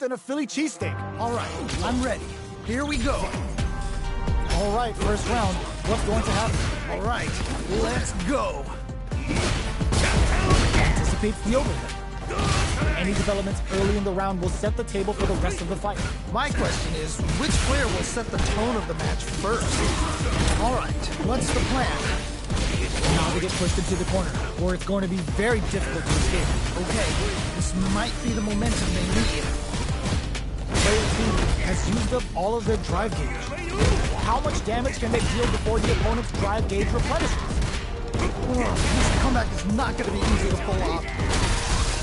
and a Philly cheesesteak. All right, I'm ready. Here we go. All right, first round. What's going to happen? All right, let's go. Anticipates the overhead. Any developments early in the round will set the table for the rest of the fight. My question is, which player will set the tone of the match first? All right, what's the plan? Now they get pushed into the corner, where it's going to be very difficult to escape. Okay, this might be the momentum they need. Player 2 has used up all of their drive gauge. How much damage can they deal before the opponent's drive gauge replenishes? This comeback is not going to be easy to pull off.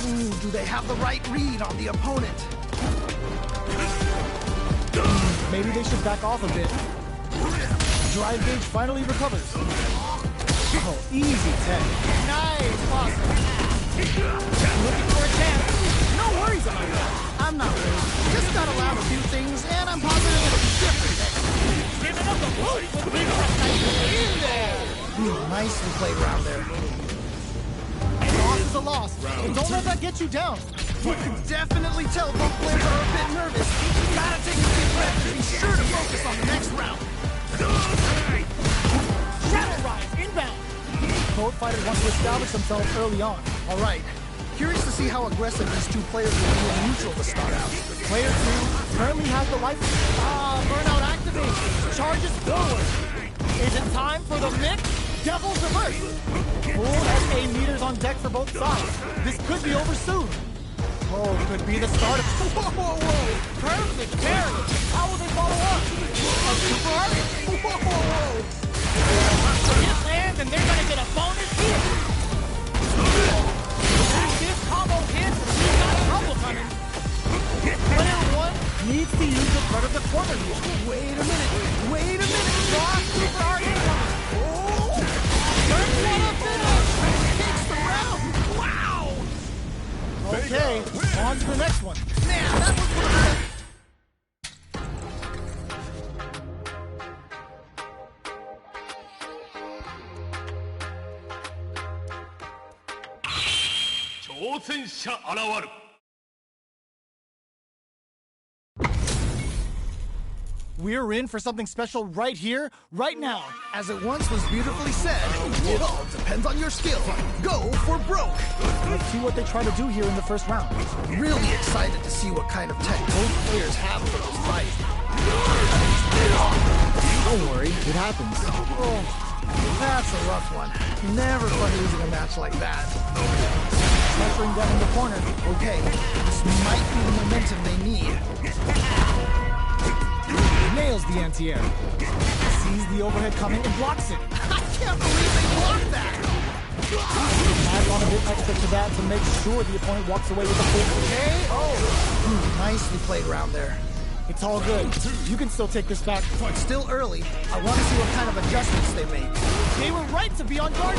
Ooh, do they have the right read on the opponent? Maybe they should back off a bit. Drive gauge finally recovers. Oh, easy 10. Nice, awesome. Looking for a chance. No worries about that. I'm not worried. Just gotta learn a few things, and I'm positive it'll be different next time. Giving up the rope with big in there. Nicely played round there. A loss is a loss, but don't let that get you down. You can definitely tell both players are a bit nervous. You gotta take a deep breath and be sure to focus on the next round. Shadow Rise, inbound. Both fighters want to establish themselves early on. All right. Curious to see how aggressive these two players will be in neutral to start out. Player 2 currently has the life. Burnout activated. Charges forward. Is it time for the mix? Devil's reverse. Full SA meters on deck for both sides. This could be over soon. Oh, could be the start of... Whoa. Perfect parry. How will they follow up? A super art? Whoa. Hit lands and they're gonna get a bonus hit. This combo hits, we've got trouble coming. Player 1 needs to use the front of the corner here. Wait a minute. Cross super art incoming. First one up finish. Takes the round. Wow. Okay, on to the next one. Man, that was one of the best. We're in for something special right here, right now. As it once was beautifully said, it all depends on your skill. Go for broke. Let's see what they try to do here in the first round. Really excited to see what kind of tech both players have for this fight. Don't worry, it happens. Oh, that's a rough one. Never fun losing a match like that. Pressuring down in the corner. Okay, this might be the momentum they need. Nails the anti-air. Sees the overhead coming and blocks it. I can't believe they blocked that! Adds on a bit extra to that to make sure the opponent walks away with a full KO. Nicely played round there. It's all good. You can still take this back. It's still early. I want to see what kind of adjustments they make. They were right to be on guard.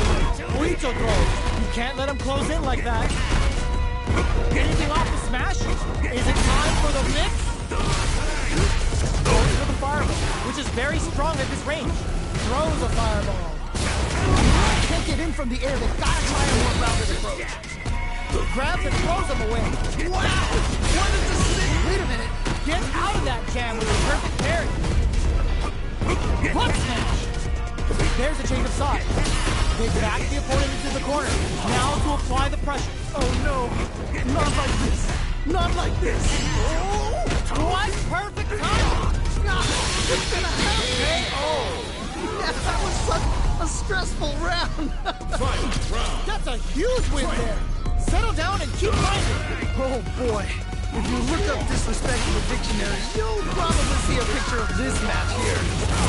Burrito throw. You can't let them close in like that. Anything off the smash? Is it time for the mix? Goes for the fireball, which is very strong at this range. Throws a fireball. Can't get in from the air. They've got to try a more rounded approach. Grabs and throws him away. Wow! What is this? Wait a minute. Get out of that jam with a perfect parry. Butt smash. There's a change of side. They back the opponent into the corner. Now to apply the pressure. Oh no! Not like this. Not like this. Oh! What perfect time! What's gonna happen? KO. Yeah, that was such a stressful round. That's a huge win there. Settle down and keep fighting. Oh boy. If you look up disrespect in the dictionary, you'll probably see a picture of this match here.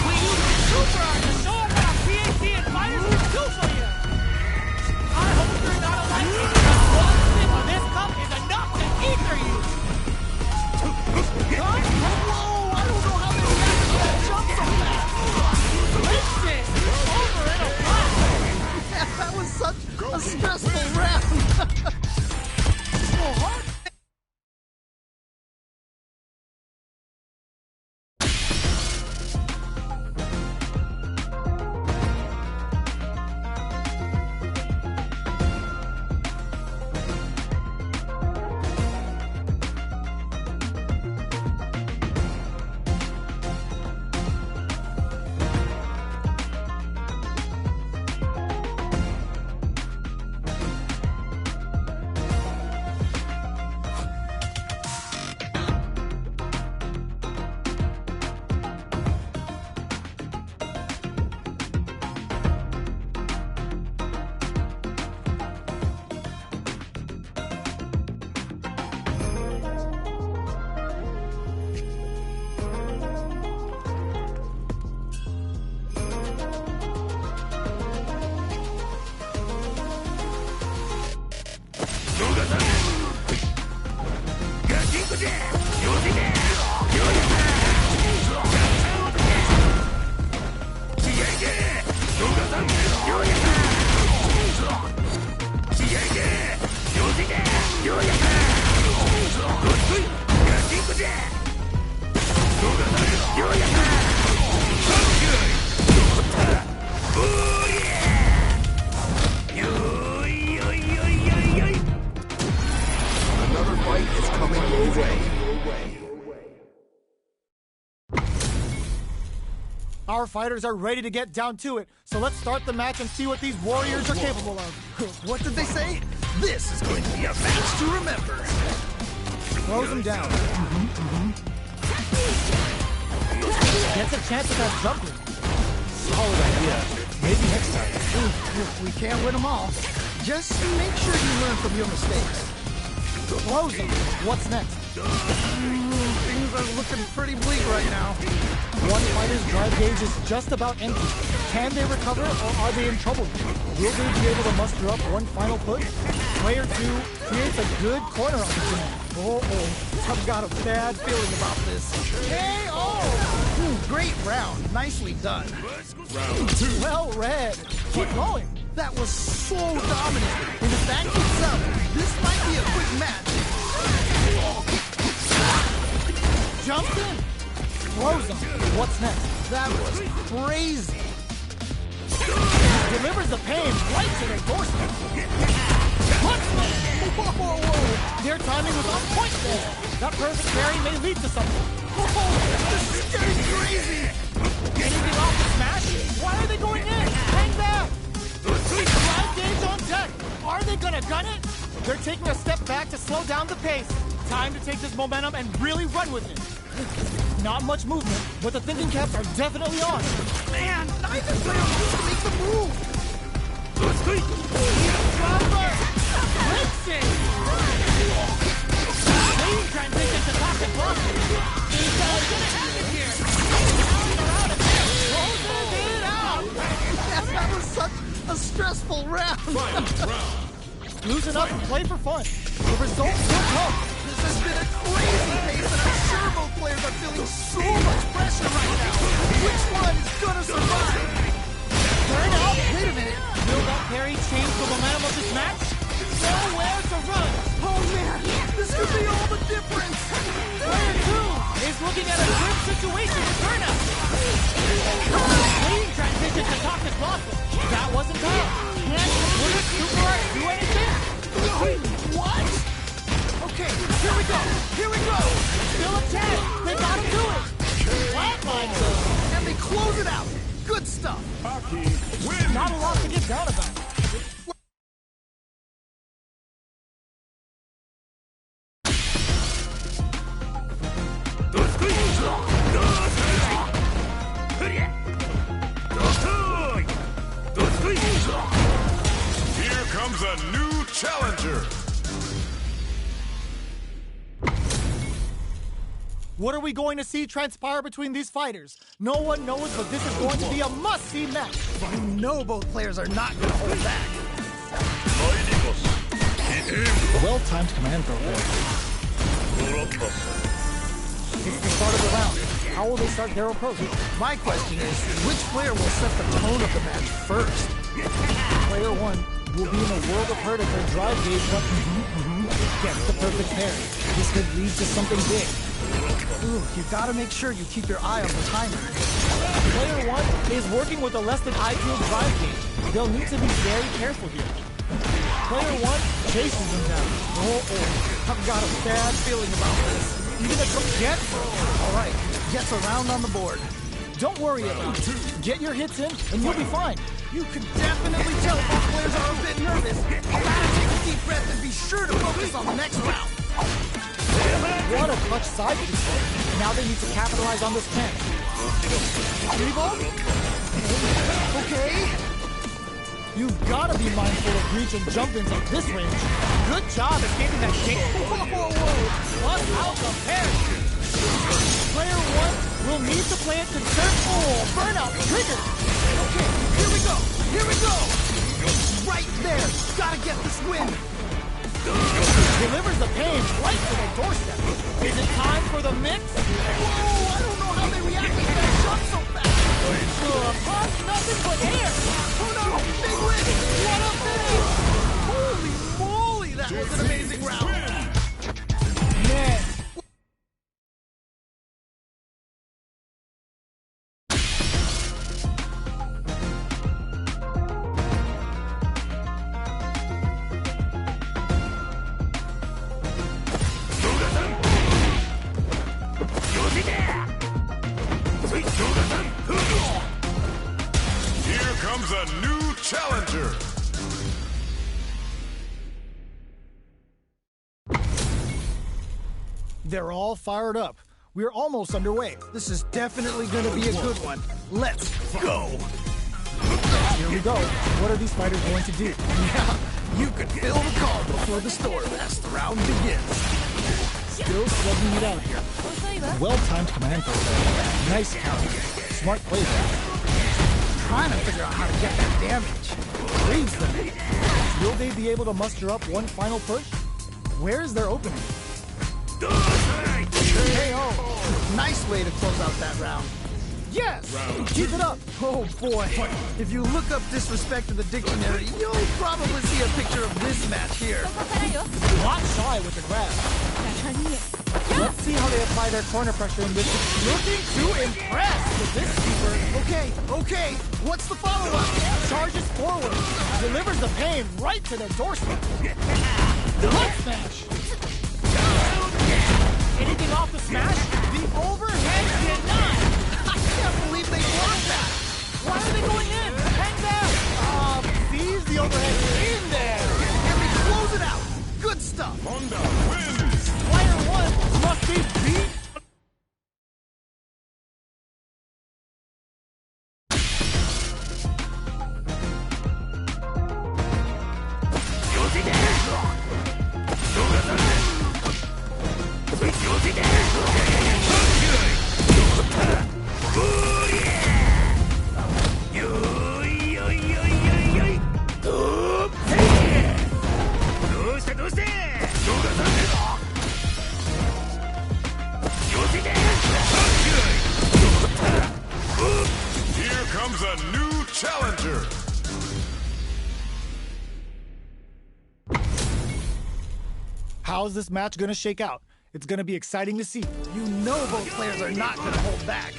We use Super Art to show them what PhD and fighters can do for you. I hope you're not alike me because one sip of this cup is enough to ether you. Whoa, I don't know how they reacted to that jump so fast. Listen, over in a flash. Yeah, that was such a stressful round. So hard. Our fighters are ready to get down to it, so let's start the match and see what these warriors are capable of. What did they say? This is going to be a match to remember. Throws him down. Gets a chance at that jumping. Solid idea. Maybe next time. We can't win them all. Just make sure you learn from your mistakes. Throws him. What's next? Things are looking pretty bleak right now. One fighter's drive gauge is just about empty. Can they recover, or are they in trouble? Will they be able to muster up one final push? Player 2 creates a good corner opportunity. I've got a bad feeling about this. KO! Great round. Nicely done. Round 2. Well read. Keep going. That was so dominant. And if that keeps up, this might be a quick match. Jumps in. Throws him. What's next? That was crazy. Delivers the pain right to their doorstep. Whoa. Their timing was on point there. That perfect parry may lead to something. This is getting crazy. Anything off the smash? Why are they going in? Hang back. Drive gauge on deck. Are they gonna gun it? They're taking a step back to slow down the pace. Time to take this momentum and really run with it. Not much movement, but the thinking caps are definitely on. Man, neither player wants to make the move. Driver! Mixing! Clean transition to pocket block. He's gonna have it here. Closes it out. That was such a stressful round. Loosen up and play for fun. The results will come. This has been a crazy pace, and I'm sure both players are feeling so much pressure right now. Which one is gonna survive? Turn out. Wait a minute. Will that parry change the momentum of this match? Nowhere to run. Oh man, this could be all the difference. Player 2 is looking at a grim situation with turnout. Clean transition to Toxic Blossom. That wasn't bad. Can't Super Art do anything? What? Okay, here we go. Still a chance. They gotta do it. Flatline goes. And they close it out. Good stuff. Not a lot to get down about. Here comes a new challenger. What are we going to see transpire between these fighters? No one knows, but this is going to be a must-see match. You know both players are not going to hold back. A well-timed command throw there. It's the start of the round. How will they start their approach? My question is, which player will set the tone of the match first? Player 1 will be in a world of hurt as their drive gauge gets the perfect parry. This could lead to something big. Ooh, you gotta make sure you keep your eye on the timer. Player 1 is working with a less than ideal drive gauge. They'll need to be very careful here. Player 1 chases him down. I've got a bad feeling about this. Even if he gets, All right, gets a round on the board. don't worry about it. Get your hits in, and you'll be fine. You can definitely tell both players are a bit nervous. I'll have to take a deep breath and be sure to focus on the next round. What a clutch side piece. Now they need to capitalize on this chance. Revolt? Okay. You've got to be mindful of reach and jump-ins at this range. Good job escaping that gate. Whoa. Plus out the parry. Player 1 will need to play it conservative. Burnout triggered. Okay, here we go. Right there. Gotta get this win. Delivers the pain right to their doorstep. Is it time for the mix? Whoa, I don't know how they reacted to that shot so fast. Pump nothing but air. Oh no, big win. What a finish. Holy moly, that was an amazing round. Man. They're all fired up. We're almost underway. This is definitely gonna be a good one. Let's go! Here we go. What are these fighters going to do? Yeah, you could fill the car before the store as the round begins. Still slugging it out here. Well-timed command filter. Nice count. Smart play there. Trying to figure out how to get that damage. Freeze them. Will they be able to muster up one final push? Where's their opening? KO! Nice way to close out that round. Yes! Keep it up! Oh boy, if you look up disrespect in the dictionary, you'll probably see a picture of this match here. Not shy with the grab. Let's see how they apply their corner pressure in this. Looking to impress with this keeper. Okay, what's the follow-up? Charges forward. Delivers the pain right to their doorstep. Hook smash. Anything off the smash? The overhead denied. I can't believe they blocked that. Why are they going in? Hang back. Sees the overhead in there. And they close it out. Good stuff. Honda wins. Player one must be beat. Here comes a new challenger. How's this match gonna shake out? It's gonna be exciting to see. You know both players are not gonna hold back.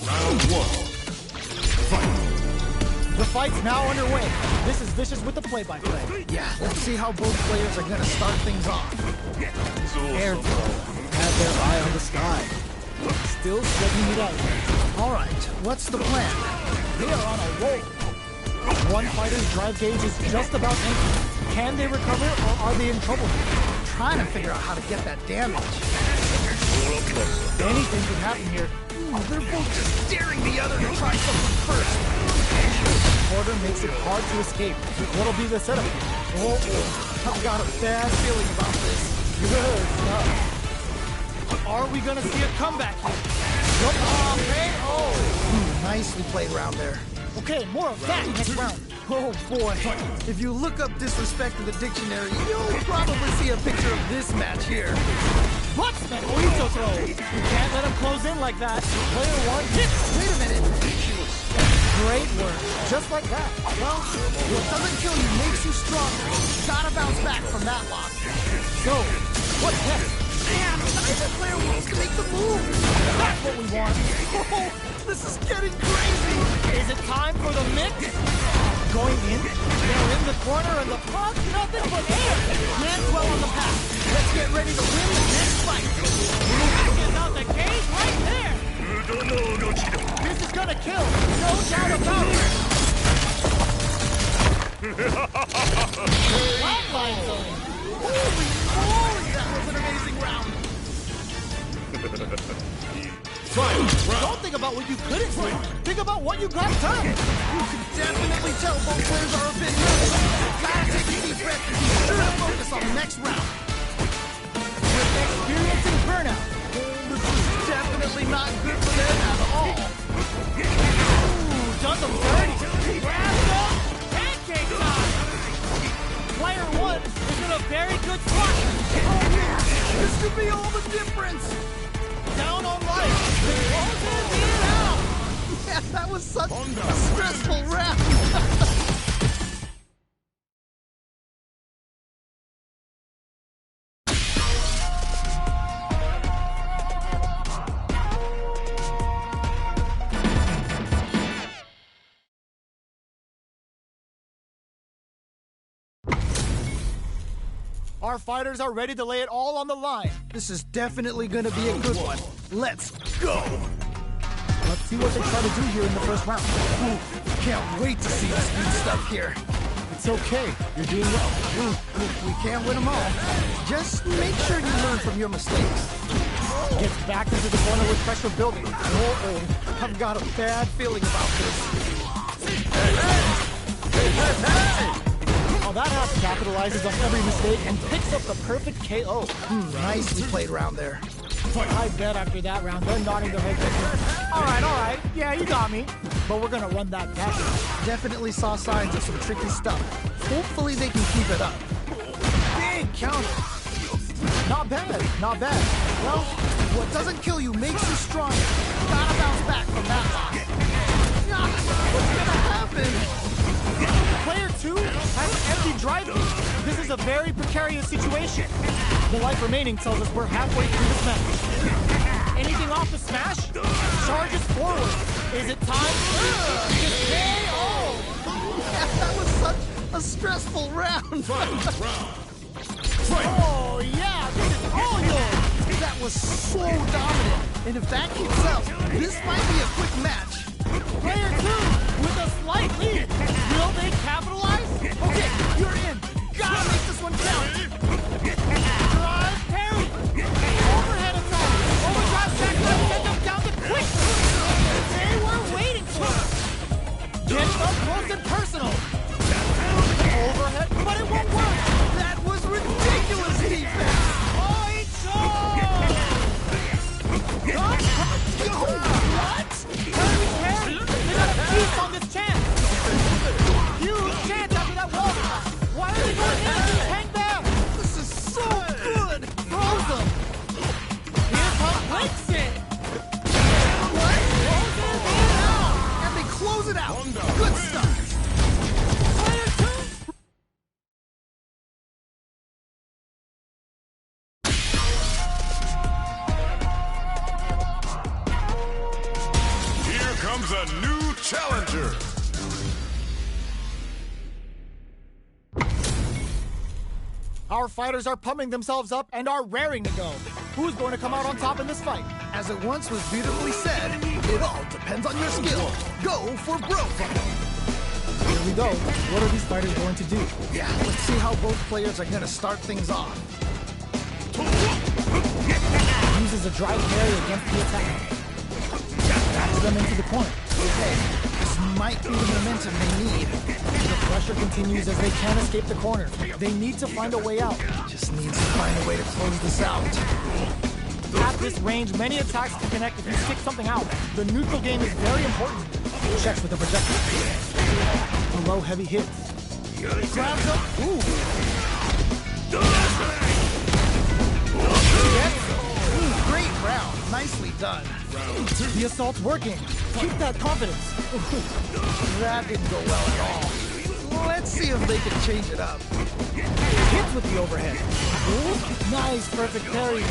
Round one. The fight's now underway. This is Vicious with the play-by-play. Yeah, let's see how both players are gonna start things off. Careful. Have their eye on the sky. Still slugging it out. All right, what's the plan? They are on a roll. One fighter's drive gauge is just about empty. Can they recover or are they in trouble? Trying to figure out how to get that damage. Anything can happen here. They're both just daring the other to try something first. Porter makes it hard to escape. What'll be the setup? Oh, I've got a bad feeling about this. Good stuff. Are we gonna see a comeback here? Okay. Oh. Nicely played round there. Okay, more of that next round. Oh boy, if you look up disrespect in the dictionary, you'll probably see a picture of this match here. What's that Oito throw? You can't let him close in like that. Player one hits. Wait a minute. Great work. Just like that. Well, what doesn't kill you makes you stronger. Gotta bounce back from that lock. So, what's next? Man, neither player wants to make the move. That's what we want. Oh, this is getting crazy. Is it time for the mix? Going in? They're in the corner and the puck, nothing but air. Can't dwell on the past. Let's get ready to win the next fight. Is out the gate right there. This is gonna kill. No doubt about it. Flatline zone. Holy moly, that was an amazing round. Don't think about what you couldn't do. Think about what you got done. You can definitely tell both players are a bit nervous. Gotta take a deep breath and be sure to focus on the next round. With experiencing burnout. This is definitely not good for them at all. Ooh, done them dirty. Grabbed up. Pancake time. Player one is in a very good spot. Oh yeah, this could be all the difference. Down on life. They close it out. Yeah, that was such a stressful round. Our fighters are ready to lay it all on the line. This is definitely gonna be a good one. Let's go! Let's see what they try to do here in the first round. Ooh, can't wait to see the speed stuff here. It's It's okay. You're doing well. We can't win them all. Just make sure you learn from your mistakes. Gets back into the corner with pressure building. Uh-oh. I've got a bad feeling about this. Oh, that half capitalizes on every mistake and picks up the perfect KO. Nicely played round there. I bet after that round, they're nodding their heads. All right. Yeah, you got me. But we're going to run that back. Definitely saw signs of some tricky stuff. Hopefully they can keep it up. Big counter. Not bad. Well, what doesn't kill you makes you stronger. Gotta bounce back from that loss. What's gonna happen? Player 2 has an empty drive lead. This is a very precarious situation. The life remaining tells us we're halfway through this match. Anything off the smash? Charges forward. Is it time? Just KO! That was such a stressful round. Oh, yeah, this is all yours. That was so dominant. And if that keeps up, this might be a quick match. Player 2 with a slight lead. Will they capitalize? Okay, you're in. Gotta make this one count. Drive parry. Overhead attack. Overdrive sacrifice sent them down to quick. They were waiting for it. Get up close and personal. Overhead, but it won't work. That was ridiculous defense. Oh, he choked. What? Parry. They got a piece on this chance. Huge chance after that wall. Why are they going in? Hang back. This is so good. Froze them. Here comes Blixen. What? Froze them now. And they close it out. Good stuff. Player 2. Here comes a new challenger. Our fighters are pumping themselves up and are raring to go. Who's going to come out on top in this fight? As it once was beautifully said, it all depends on your skill. Go for broke. Here we go. What are these fighters going to do? Yeah, let's see how both players are gonna start things off. Uses a drive parry against the attack. Backs them into the corner. Okay, this might be the momentum they need. The pressure continues as they can't escape the corner. They need to find a way out. Just needs to find a way to close this out. At this range, many attacks can connect if you stick something out. The neutral game is very important. Checks with the projectile. Below heavy hits. Grabs up. Ooh. Yes. Ooh, great round. Nicely done. The assault's working. Keep that confidence. That didn't go well at all. Let's see if they can change it up. Hits with the overhead. Ooh, nice, perfect parry.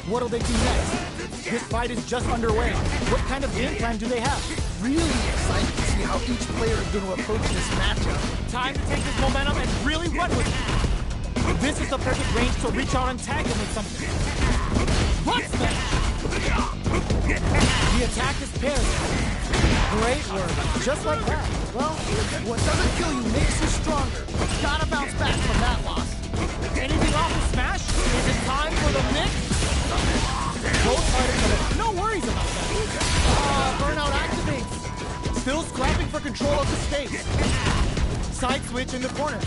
What'll they do next? This fight is just underway. What kind of game plan do they have? Really excited to see how each player is going to approach this matchup. Time to take this momentum and really run with it. This is the perfect range to reach out and tag them with something. Butt smash! The attack is parried. Great work. Just like that. Well, what doesn't kill you makes you stronger. Gotta bounce back from that loss. Anything off the smash? Is it time for the mix? Both fighters have no worries about that. Burnout activates. Still scrapping for control of the stage. Side switch in the corner.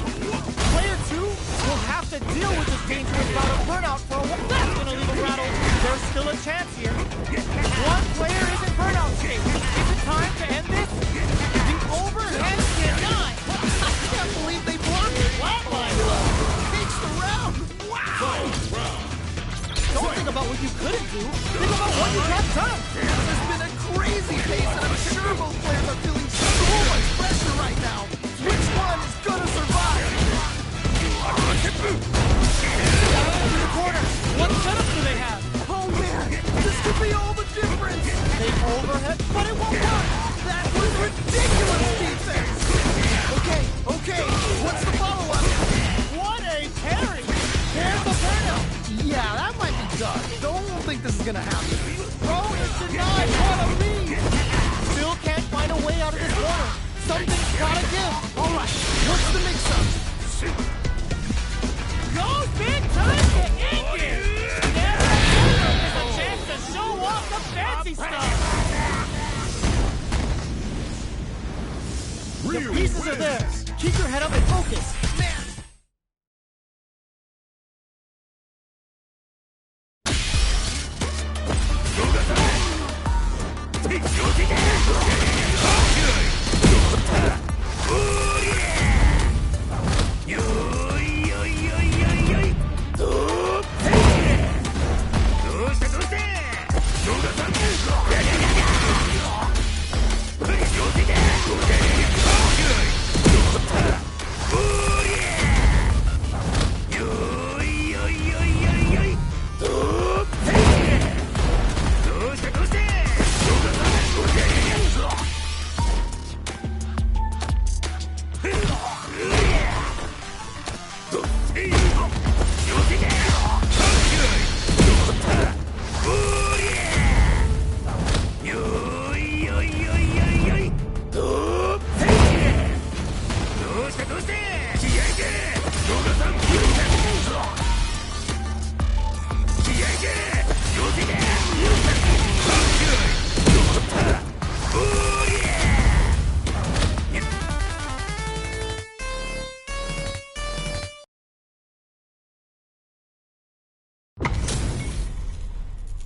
Player 2 will have to deal with this dangerous bout of burnout for a while. That's gonna leave him rattled. There's still a chance here. One player is in burnout state. Is it time to end this? The overhead denied. I can't believe they blocked it. Flatline. Takes the round. Wow. Don't think about what you couldn't do. Think about what you got done. There's been a crazy pace, and I'm sure both players are feeling so much pressure right now. Which one is gonna survive? Down into the corner. What setup do they have? Oh man, this could be all the difference. They overhead, but it won't work. That was ridiculous defense. Okay, what's the follow-up? What a parry. There's the burnout. Yeah, that might be done. Don't think this is gonna happen. Throw is denied. What a lead. Still can't find a way out of this corner. Something's gotta give. All right, what's the mix-up? Goes big time to end it! Never is a chance to show off the fancy stuff! The pieces are there. Keep your head up and focus.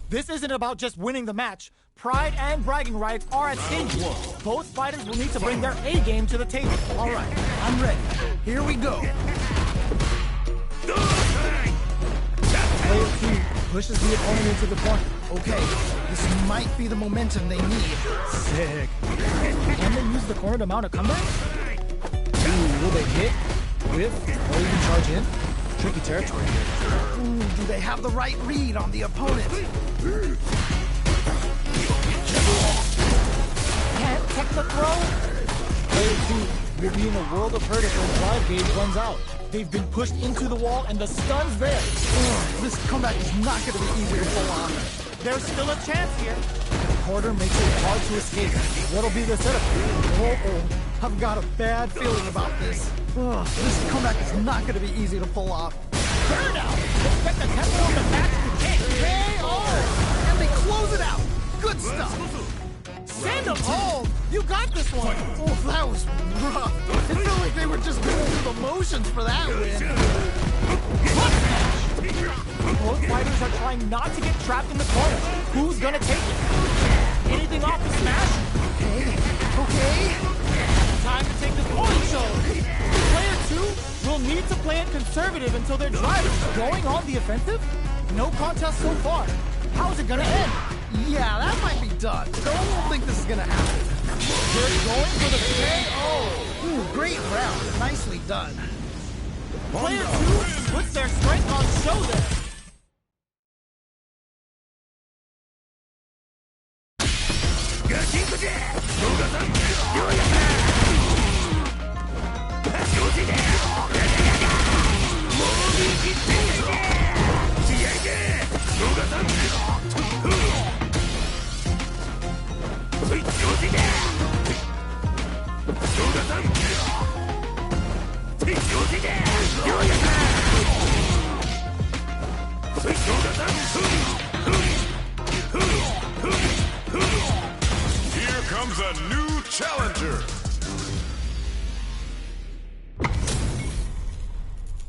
This isn't about just winning the match. Pride and bragging rights are at stake. Both fighters will need to bring their A game to the table. All right, I'm ready. Here we go. Player 2 pushes the opponent into the corner. Okay, this might be the momentum they need. Sick. Can they use the corner to mount a comeback? Ooh, will they hit, whiff, or even charge in? Tricky territory here. Ooh, do they have the right read on the opponent? Can't tech the throw? Player 2 will be in a world of hurt if their drive gauge runs out. They've been pushed into the wall and the stun's there. This comeback is not going to be easy to pull off. There's still a chance here. The quarter makes it hard to escape. What'll be the setup? I've got a bad feeling about this. This comeback is not going to be easy to pull off. Burnout! Expect the tempo of the match to kick. KO! And they close it out. Good stuff. Send them home! You got this one! Oh, that was rough. It felt like they were just going through the motions for that win. Both fighters are trying not to get trapped in the corner. Who's gonna take it? Anything off the smash? Okay. Time to take this point show. Player 2 will need to play it conservative until their drive is going on the offensive. No contest so far. How's it gonna end? Yeah, that might be done. Don't think this is gonna happen. They're going for the KO. Ooh, great round. Nicely done. Player 2 puts their strength on show there. Here comes a new challenger.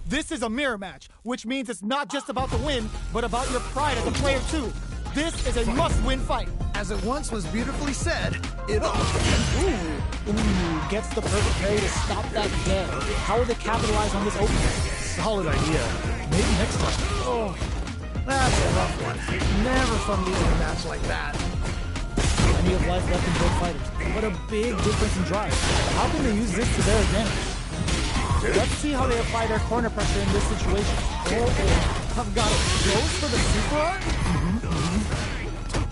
This is a mirror match, which means it's not just about the win, but about your pride as a player too. This is a must-win fight. As it once was beautifully said, it all. Ooh, gets the perfect parry to stop that dead. How will they capitalize on this opening? Solid idea. Maybe next time. Oh, that's a rough one. Never fun losing a match like that. Plenty of life left in both fighters, but a big difference in drive. How can they use this to their advantage? Let's see how they apply their corner pressure in this situation. I've got it. Goes for the super art?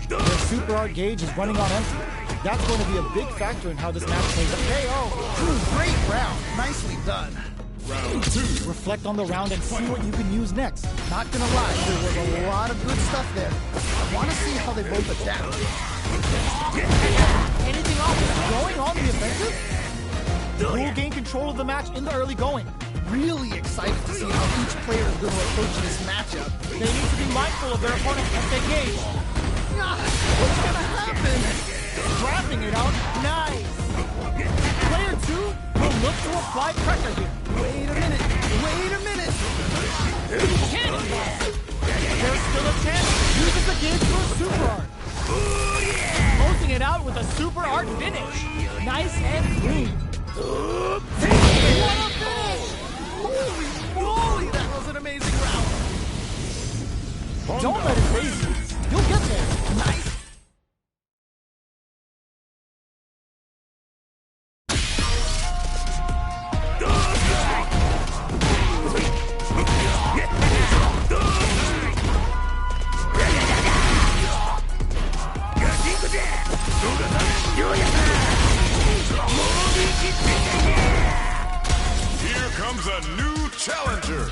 Their super art gauge is running on empty. That's going to be a big factor in how this match plays out. Ooh, great round. Nicely done. Round 2. Reflect on the round and see what you can use next. Not gonna lie, there was a lot of good stuff there. I want to see how they both adapt. Anything off is going on the offensive? Who will gain control of the match in the early going? really excited to see how each player is going to approach this matchup. They need to be mindful of their opponent as they engage. What's going to happen? Drafting it out. Nice. Player 2 will look to apply pressure here. Wait a minute. Cannonball. There's still a chance. Uses the gauge for a super art. Closing it out with a super art finish. Nice and clean. What a finish! Holy moly, that was an amazing round. Don't let it phase you. You'll get there. Nice. Here comes a new challenger.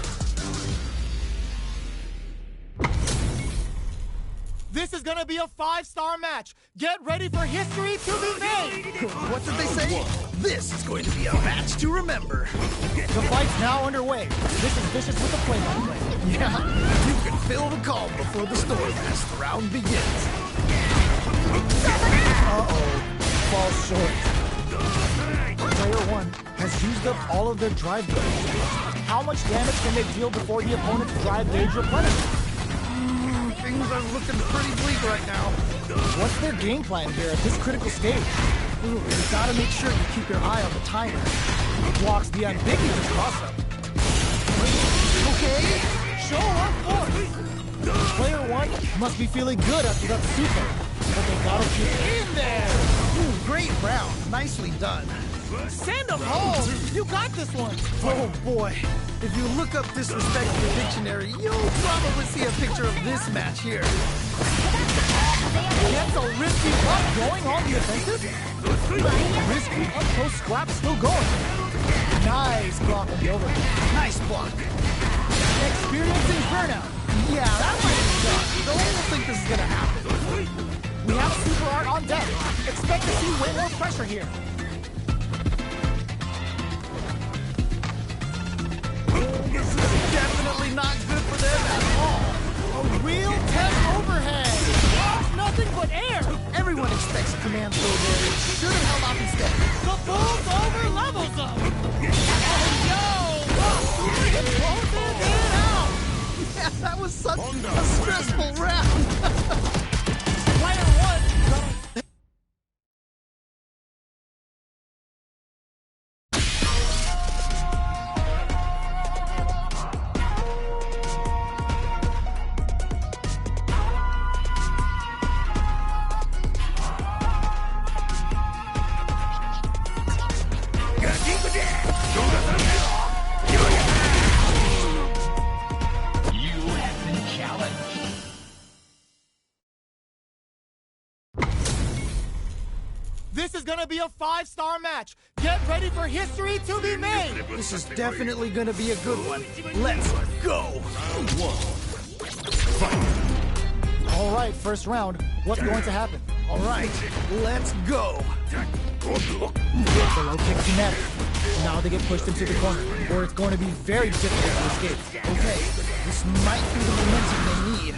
This is gonna be a 5-star match. Get ready for history to be made. What did they say? This is going to be a match to remember. The fight's now underway. This is Vicious with the play-by-play. Yeah, you can feel the calm before the storm as the round begins. Uh-oh. Falls short. Player 1 has used up all of their drive gauge. How much damage can they deal before the opponent's drive gauge replenishes? Things are looking pretty bleak right now. What's their game plan here at this critical stage? You gotta make sure you keep your eye on the timer. Blocks the ambiguous cross-up. Okay? Show up force! Player 1 must be feeling good after that super, but they gotta keep in there! Ooh, great round. Nicely done. Send them home! You got this one! Oh boy. If you look up disrespect in the dictionary, you'll probably see a picture of this match here. Gets a risky block going on the offensive. Risky up-close scrap still going. Nice block on the overhead. Nice block. Experiencing burnout. Yeah, that might be done. Don't think this is gonna happen. We have a super art on deck. Expect to see way more pressure here. This is definitely not good for them at all. A real test overhead. Nothing but air. Everyone expects a command throw there. It should have held off instead. The bull's over levels up. Oh, yo! Closing it out. Yeah, that was such a stressful round. Player 1. This is gonna be a 5-star match. Get ready for history to be made. This is definitely gonna be a good one. Let's go. All right, first round. What's going to happen? All right, let's go. The low kick connect. Now they get pushed into the corner, or it's going to be very difficult to escape. Okay, this might be the momentum they need.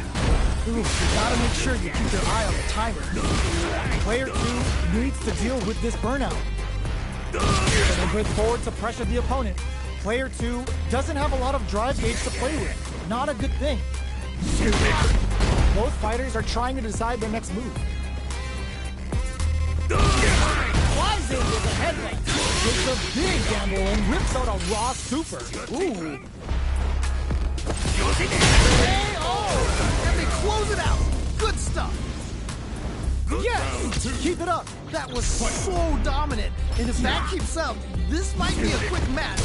Ooh, you gotta make sure you keep your eye on the timer. Player 2 needs to deal with this burnout. They bring forward to pressure the opponent. Player 2 doesn't have a lot of drive gauge to play with. Not a good thing. Both fighters are trying to decide their next move. Flies in with a headlight. Takes a big gamble and rips out a raw super. Ooh. And they close it out. Good stuff. Yes! Keep it up. That was so dominant. And if that keeps up, this might be a quick match.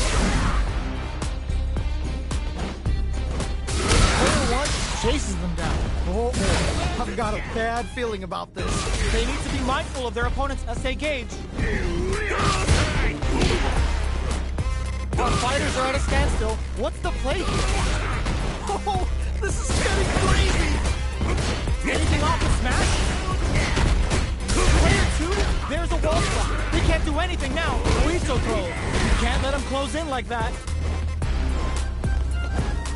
Player 1 chases them down. Oh, I've got a bad feeling about this. They need to be mindful of their opponent's SA gauge. Our fighters are at a standstill. What's the play here? Oh, this is getting crazy. Anything off the smash? Player 2, there's a wall spot. They can't do anything now. Free throw. You can't let them close in like that.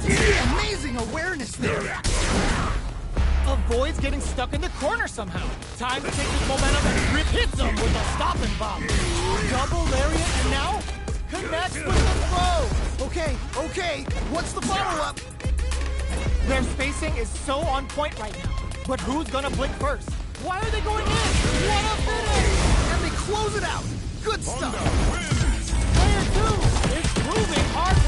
Amazing awareness there. Avoids getting stuck in the corner somehow. Time to take this momentum and rip hits him with a stopping bomb. Double lariat and now connects with the throw. Okay. What's the follow-up? Their spacing is so on point right now. But who's gonna blink first? Why are they going in? What a finish! And they close it out. Good stuff. Player 2 is proving hard